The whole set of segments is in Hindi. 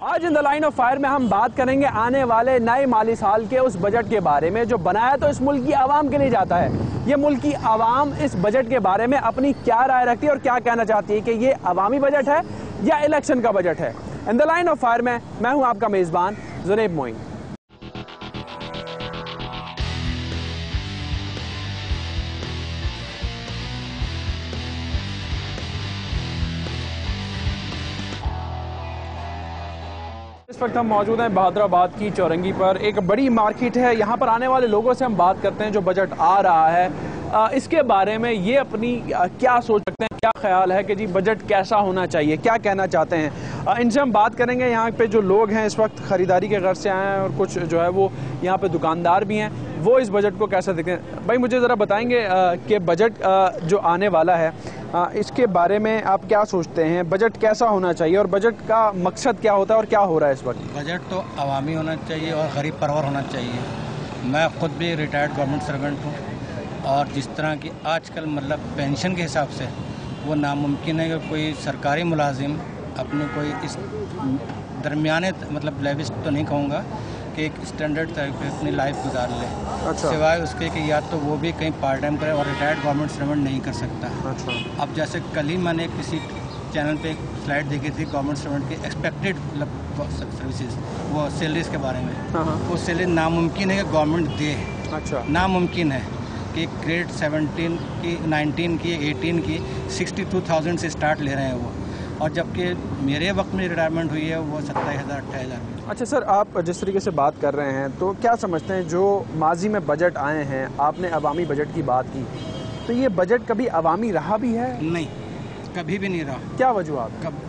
आज in the line of fire में हम बात करेंगे आने वाले नए माली साल के उस बजट के बारे में जो बनाया तो इस मुल्क की आवाम के लिए जाता है। ये मुल्क की आवाम इस बजट के बारे में अपनी क्या राय रखती है और क्या कहना चाहती है कि ये अवामी बजट है या इलेक्शन का बजट है। In the line of fire में मैं हूं आपका मेजबान जुनैब मोइन। इस वक्त हम मौजूद हैं बहादुराबाद की चौरंगी पर। एक बड़ी मार्केट है, यहाँ पर आने वाले लोगों से हम बात करते हैं जो बजट आ रहा है इसके बारे में ये अपनी क्या सोच रखते हैं, क्या ख्याल है कि जी बजट कैसा होना चाहिए, क्या कहना चाहते हैं। इनसे हम बात करेंगे। यहाँ पे जो लोग हैं इस वक्त ख़रीदारी के गर्ज से आए हैं और कुछ जो है वो यहाँ पे दुकानदार भी हैं, वो इस बजट को कैसा देखते हैं। भाई मुझे ज़रा बताएंगे कि बजट जो आने वाला है इसके बारे में आप क्या सोचते हैं, बजट कैसा होना चाहिए और बजट का मकसद क्या होता है और क्या हो रहा है इस वक्त। बजट तो अवामी होना चाहिए और गरीब परवर होना चाहिए। मैं ख़ुद भी रिटायर्ड गवर्नमेंट सर्वेंट हूँ और जिस तरह की आजकल मतलब पेंशन के हिसाब से वो नामुमकिन है कि कोई सरकारी मुलाजिम अपने कोई इस दरमियाने मतलब लेविस तो नहीं कहूँगा कि एक स्टैंडर्ड तरीके अपनी लाइफ गुजार ले। अच्छा। सिवाय उसके कि या तो वो भी कहीं पार्ट टाइम करे और रिटायर्ड गवर्नमेंट सर्वेंट नहीं कर सकता। अच्छा। अब जैसे कल ही मैंने किसी चैनल पे एक स्लाइड देखी थी गवर्नमेंट सर्वेंट की एक्सपेक्टेड सर्विसेज वो सैलरीज के बारे में। वो सैलरी नामुमकिन है कि गवर्नमेंट दे। अच्छा। नामुमकिन है कि ग्रेड 17 की 19 की 18 की 62,000 से स्टार्ट ले रहे हैं वो, और जबकि मेरे वक्त में रिटायरमेंट हुई है वो 27,000 28,000। अच्छा सर, आप जिस तरीके से बात कर रहे हैं तो क्या समझते हैं जो माजी में बजट आए हैं, आपने अवामी बजट की बात की, तो ये बजट कभी अवामी रहा भी है? नहीं, कभी भी नहीं रहा। क्या वजूहत? कब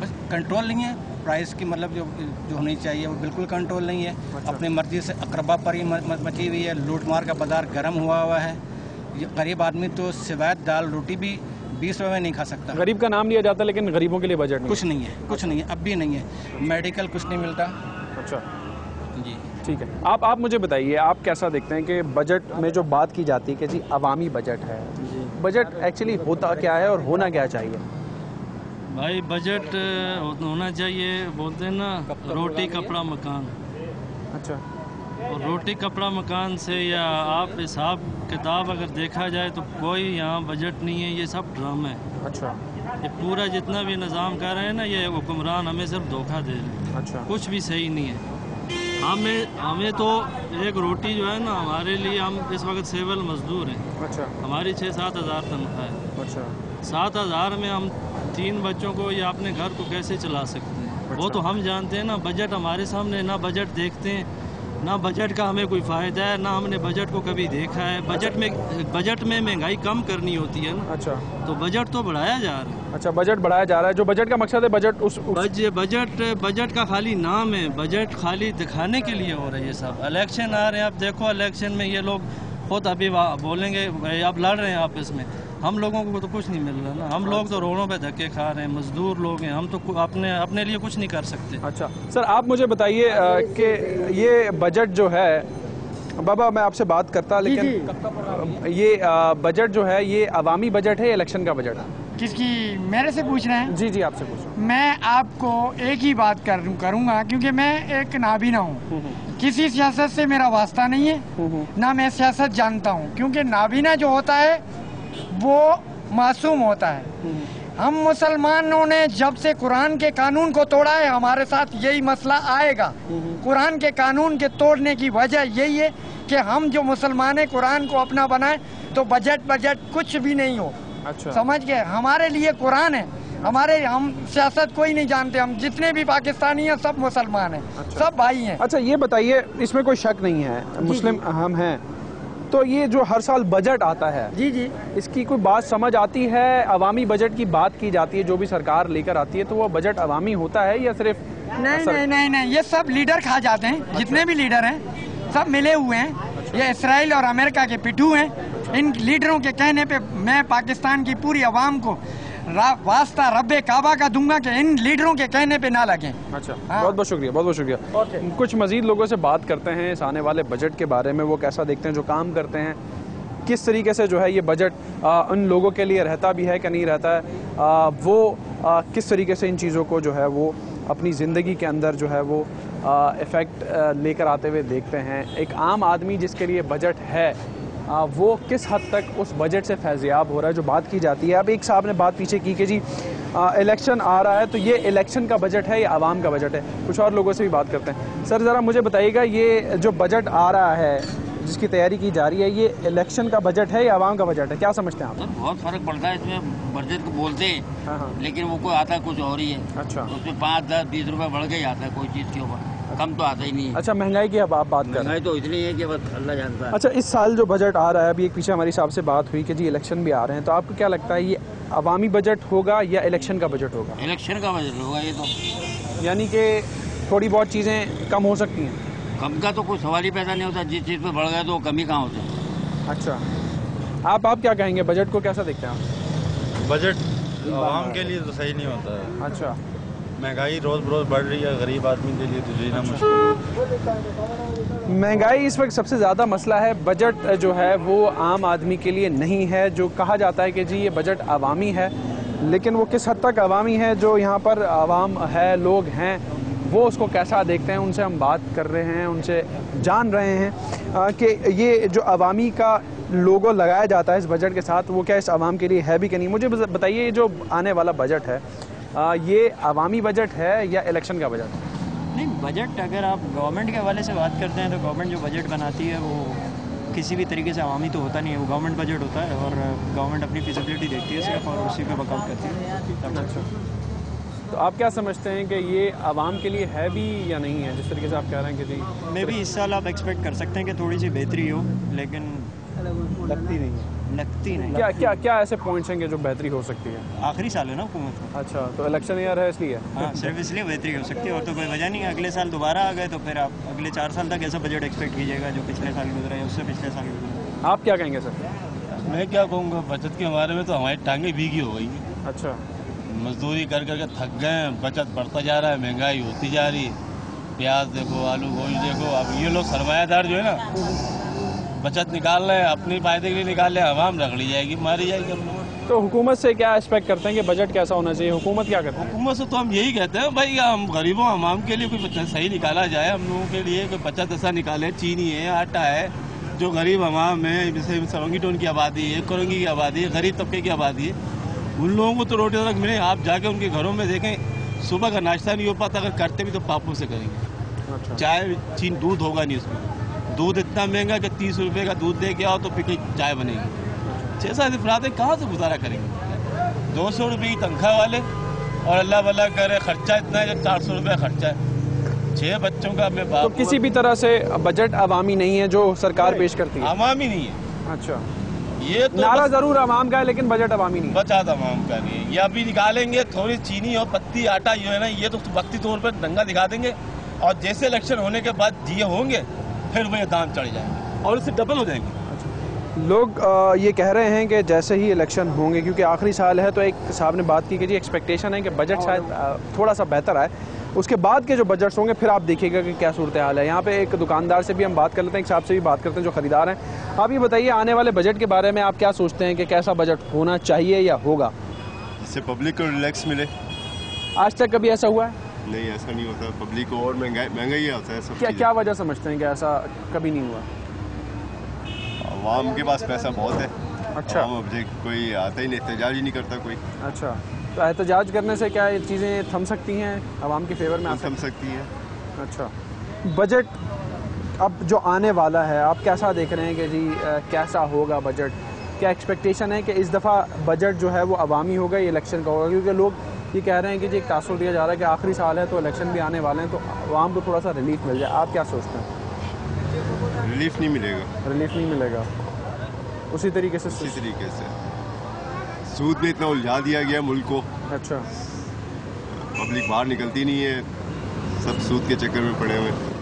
बस कंट्रोल नहीं है प्राइस की, मतलब जो होनी चाहिए वो बिल्कुल कंट्रोल नहीं है। अच्छा। अपनी मर्जी से अकरबा पर ही मची हुई है। लूटमार का बाजार गर्म हुआ है। ये गरीब आदमी तो सिवाय दाल रोटी भी 20 रुपये में नहीं खा सकता। गरीब का नाम लिया जाता है लेकिन गरीबों के लिए बजट नहीं। कुछ नहीं है, कुछ नहीं है, अब भी नहीं है। मेडिकल कुछ नहीं मिलता। अच्छा जी ठीक है। आप मुझे बताइए, आप कैसा देखते हैं कि बजट में जो बात की जाती है कि जी अवामी बजट है, बजट एक्चुअली होता क्या है और होना क्या चाहिए? भाई बजट होना चाहिए, बोलते हैं ना रोटी कपड़ा मकान। अच्छा। और रोटी कपड़ा मकान से या आप हिसाब किताब अगर देखा जाए तो कोई यहाँ बजट नहीं है, ये सब ड्रामा है। अच्छा। ये पूरा जितना भी निज़ाम कर रहे हैं ना ये हुक्मरान हमें सिर्फ धोखा दे रहे हैं। अच्छा। कुछ भी सही नहीं है। हमें तो एक रोटी जो है ना, हमारे लिए हम इस वक्त सेवल मजदूर हैं। अच्छा। हमारी 6-7 हज़ार तनख्वाह है। अच्छा। 7 हज़ार में हम 3 बच्चों को या अपने घर को कैसे चला सकते हैं? अच्छा। वो तो हम जानते हैं ना। बजट हमारे सामने ना, बजट देखते हैं ना, बजट का हमें कोई फ़ायदा है ना, हमने बजट को कभी देखा है। बजट में महंगाई कम करनी होती है ना। अच्छा। तो बजट तो बढ़ाया जा रहा है। अच्छा, बजट बढ़ाया जा रहा है। जो बजट का मकसद है बजट बजट का खाली नाम है। बजट खाली दिखाने के लिए हो रहा है ये सब। इलेक्शन आ रहे हैं, आप देखो इलेक्शन में ये लोग खुद अभी बोलेंगे आप लड़ रहे हैं आपस में। हम लोगों को तो कुछ नहीं मिल रहा ना। हम लोग तो रोडों पे धक्के खा रहे हैं, मजदूर लोग हैं हम, तो अपने लिए कुछ नहीं कर सकते। अच्छा सर, आप मुझे बताइए कि ये बजट जो है, बाबा मैं आपसे बात करता लेकिन ये बजट जो है ये अवामी बजट है या इलेक्शन का बजट है? किसकी, मेरे से पूछ रहे हैं? जी जी आपसे पूछ रहा हूं। मैं आपको एक ही बात करूंगा क्योंकि मैं एक नाबीना हूँ। किसी सियासत से मेरा वास्ता नहीं है, ना मैं सियासत जानता हूँ, क्योंकि नाबीना जो होता है वो मासूम होता है। हम मुसलमानों ने जब से कुरान के कानून को तोड़ा है हमारे साथ यही मसला आएगा। कुरान के कानून के तोड़ने की वजह यही है कि हम जो मुसलमान हैं कुरान को अपना बनाए तो बजट कुछ भी नहीं हो। अच्छा। समझ गए? हमारे लिए कुरान है, हम सियासत कोई नहीं जानते। हम जितने भी पाकिस्तानी हैं सब मुसलमान हैं। अच्छा। सब भाई हैं। अच्छा ये बताइए, इसमें कोई शक नहीं है मुस्लिम हम हैं, तो ये जो हर साल बजट आता है जी जी, इसकी कोई बात समझ आती है? अवामी बजट की बात की जाती है, जो भी सरकार लेकर आती है, तो वो बजट अवामी होता है या सिर्फ? नहीं, ये सब लीडर खा जाते हैं। अच्छा। जितने भी लीडर हैं सब मिले हुए हैं। अच्छा। ये इसराइल और अमेरिका के पिट्ठू हैं। इन लीडरों के कहने पे मैं पाकिस्तान की पूरी आवाम को वास्ता रब्बे काबा का दूंगा कि इन लीडरों के कहने पे ना लगे। अच्छा। हाँ। बहुत बहुत शुक्रिया, बहुत बहुत शुक्रिया। कुछ मजीद लोगों से बात करते हैं इस आने वाले बजट के बारे में, वो कैसा देखते हैं, जो काम करते हैं, किस तरीके से जो है ये बजट उन लोगों के लिए रहता भी है कि नहीं रहता है। वो किस तरीके से इन चीज़ों को जो है वो अपनी ज़िंदगी के अंदर जो है वो इफ़ेक्ट लेकर आते हुए देखते हैं। एक आम आदमी जिसके लिए बजट है वो किस हद तक उस बजट से फैज़याब हो रहा है, जो बात की जाती है। अब एक साहब ने बात पीछे की कि जी इलेक्शन आ रहा है तो ये इलेक्शन का बजट है या आवाम का बजट है। कुछ और लोगों से भी बात करते हैं। सर ज़रा मुझे बताइएगा, ये जो बजट आ रहा है जिसकी तैयारी की जा रही है, ये इलेक्शन का बजट है या आवाम का बजट है, क्या समझते हैं आप? तो बहुत फर्क पड़ता है इसमें। बजट को बोलते हैं हाँ। लेकिन वो कोई आता कुछ और ही है। अच्छा, उसमें 5, 10, 20 रुपए बढ़ के ही आता है कोई चीज़ के ऊपर, कम तो आता ही नहीं है। अच्छा, महंगाई की अब आप बात कर रहे हैं। महंगाई तो इतनी है कि बस अल्लाह जानता है। अच्छा, इस साल जो बजट आ रहा है, अभी एक पीछे हमारी साहब से बात हुई कि जी इलेक्शन भी आ रहे हैं, तो आपको क्या लगता है ये अवामी बजट होगा या इलेक्शन का बजट होगा? इलेक्शन का बजट होगा ये तो। यानी कि थोड़ी बहुत चीज़ें कम हो सकती हैं। कम का तो कोई सवाल ही पैदा नहीं होता। जिस चीज़ पे बढ़ गया तो कमी कहाँ होता है। अच्छा, आप क्या कहेंगे, बजट को कैसा देखते हैं आप? बजट आवाम के लिए तो सही नहीं होता है। अच्छा, महंगाई रोज़ बरोज़ बढ़ रही है, गरीब आदमी के लिए तो जीना मुश्किल। महंगाई इस वक्त सबसे ज़्यादा मसला है। बजट जो है वो आम आदमी के लिए नहीं है। जो कहा जाता है कि जी ये बजट अवामी है, लेकिन वो किस हद तक अवामी है, जो यहाँ पर आवाम है, लोग हैं, वो उसको कैसा देखते हैं, उनसे हम बात कर रहे हैं, उनसे जान रहे हैं कि ये जो अवामी का लोगो लगाया जाता है इस बजट के साथ, वो क्या इस आवाम के लिए है भी कि नहीं। मुझे बताइए, जो आने वाला बजट है ये अवामी बजट है या इलेक्शन का बजट? नहीं, बजट अगर आप गवर्नमेंट के हवाले से बात करते हैं तो गवर्नमेंट जो बजट बनाती है वो किसी भी तरीके से अवामी तो होता नहीं है। वो गवर्नमेंट बजट होता है और गवर्नमेंट अपनी फिजिबिलिटी देखती है सिर्फ और उसी पे वर्कआउट करती है। अच्छा, तो आप क्या समझते हैं कि ये आवाम के लिए है भी या नहीं है, जिस तरीके से आप कह रहे हैं कि जी मे बी इस साल आप एक्सपेक्ट कर सकते हैं कि थोड़ी सी बेहतरी हो, लेकिन लगती नहीं है? लगती नहीं। क्या ऐसे पॉइंट्स हैं कि जो बेहतरी हो सकती है? आखिरी साल है ना हुकूमत का। अच्छा, तो इलेक्शन ईयर है इसलिए? हाँ, सिर्फ इसलिए बेहतरी हो सकती है और तो कोई वजह नहीं है। अगले साल दोबारा आ गए तो फिर आप अगले 4 साल तक ऐसा बजट एक्सपेक्ट कीजिएगा जो पिछले साल गुजरा है उससे पिछले साल गुजरा। आप क्या कहेंगे सर? मैं क्या कहूँगा, बचत के बारे में तो हमारी टांगें भीगी हो गई हैं। अच्छा, मजदूरी कर करके थक गए हैं, बचत बढ़ता जा रहा है, महंगाई होती जा रही है। प्याज देखो, आलू गोश्त देखो। अब ये लोग सरमायादार जो है ना, बचत निकाल रहे हैं, अपने फायदे के लिए निकाल रहे हैं, आवाम रगड़ी जाएगी, मारी जाएगी हम लोग। तो हुकूमत से क्या एक्सपेक्ट करते हैं कि बजट कैसा होना चाहिए? हुकूमत क्या करती है? हुकूमत से तो हम यही कहते हैं भाई, हम गरीबों आवाम के लिए कोई बचत सही निकाला जाए। हम लोगों के लिए कोई बचत ऐसा निकाले। चीनी है, आटा है, जो गरीब आवाम है, जैसे सरंगी टोन की आबादी है, कोरंगी की आबादी है, गरीब तबके की आबादी है, उन लोगों को तो रोटी तक मिले। आप जाके उनके घरों में देखें, सुबह का नाश्ता नहीं हो पाता, अगर करते भी तो पापों से करेंगे। अच्छा, चाय चीन दूध होगा नहीं उसमें। दूध इतना महंगा कि 30 रुपए का दूध दे के आओ तो फिर चाय बनेगी। 6-7 अफराद कहाँ से गुजारा करेंगे? 200 रुपये की तनख्वाह वाले, और अल्लाह वल्लाह करे खर्चा इतना है कि 400 रुपये खर्चा है। 6 बच्चों का मैं बाप। तो किसी भी तरह से बजट अवामी नहीं है जो सरकार पेश करती है? अवामी नहीं है। अच्छा, ये तो नारा जरूर अवाम का है लेकिन बजट अवामी नहीं है। बचात अवाम का नहीं है। ये अभी निकालेंगे थोड़ी चीनी और पत्ती आटा जो है ना, ये तो वक्ती तौर पर दंगा दिखा देंगे, और जैसे इलेक्शन होने के बाद ये होंगे फिर वो ये दाम चढ़ जाएंगे और उससे डबल हो जाएंगे। लोग ये कह रहे हैं कि जैसे ही इलेक्शन होंगे, क्योंकि आखिरी साल है, तो एक साहब ने बात की कि जी एक्सपेक्टेशन है कि बजट शायद थोड़ा सा बेहतर आए, उसके बाद के जो बजट्स होंगे फिर आप देखिएगा कि क्या सूरत हाल है। यहाँ पे एक दुकानदार से भी हम बात कर लेते हैं, एक साहब से भी बात करते हैं जो खरीदार हैं। आप ये बताइए, आने वाले बजट के बारे में आप क्या सोचते हैं कि कैसा बजट होना चाहिए या होगा, जिससे पब्लिक को रिलैक्स मिले? आज तक कभी ऐसा हुआ है? नहीं, ऐसा नहीं होता। पब्लिक को और महंगाई होता है सब। क्या वजह समझते हैं कि ऐसा कभी नहीं हुआ? आवाम के पास पैसा बहुत है। अच्छा, अब कोई आता ही नहीं, एहतजाज ही नहीं करता कोई। अच्छा, तो एहतजाज करने से क्या ये चीज़ें थम सकती हैं, आवाम के फेवर में आ थम सकती हैं? अच्छा, बजट अब जो आने वाला है, आप कैसा देख रहे हैं कि जी कैसा होगा बजट? क्या एक्सपेक्टेशन है कि इस दफ़ा बजट जो है वो अवामी होगा या इलेक्शन का होगा? क्योंकि लोग ये कह रहे हैं कि जी एक तासुर दिया जा रहा है कि आखिरी साल है तो इलेक्शन भी आने वाले हैं, तो आवाम को थोड़ा सा रिलीफ मिल जाए। आप क्या सोचते हैं? रिलीफ नहीं मिलेगा। रिलीफ नहीं मिलेगा उसी तरीके से? इसी तरीके से सूद में इतना उलझा दिया गया मुल्क को। अच्छा, पब्लिक बाहर निकलती नहीं है, सब सूद के चक्कर में पड़े हुए हैं।